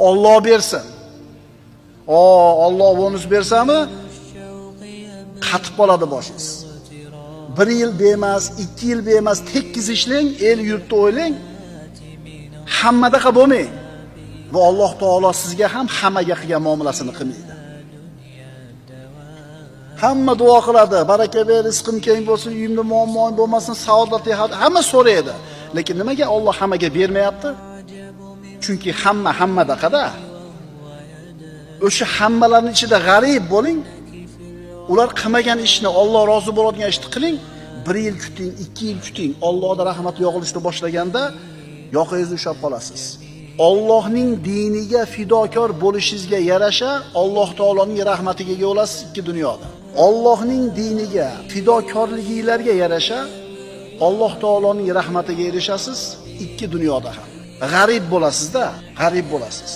Alloh bersin. Alloh bonus bersami, qatib qoladi boshingiz. 1 yil bemas, 2 yil bemas, tekkiz ishlang, el yurtni o'ylang. Hammadaqa bo'lmang. Va Alloh taolo sizga ham hammaga qilgan muomalasini qilmaydi. Hamma duo qiladi, baraka ber, rizqim keng bo'lsin, uyimda muammo bo'lmasin, saodat hamma so'raydi. Lekin nimaga Alloh hammaga bermayapti? Chunki hammadaqada. O'sha hammalarning ichida g'arib bo'ling. Ular qilmagan ishni, Alloh rozi bo'ladigan ishni qiling. 1 yil kuting, 2 yil kuting. Allohning rahmati yog'ilishni boshlaganda yoqingizni ushlab qolasiz. Allohning diniga fidokor bo'lishingizga yarasha Alloh taoloning rahmatiga ega bo'lasiz ikki dunyoda. Allohning diniga fidokorligingizlarga yarasha Alloh taoloning rahmatiga erishasiz ikki dunyoda ham. G'arib bo'lasizda, g'arib bo'lasiz.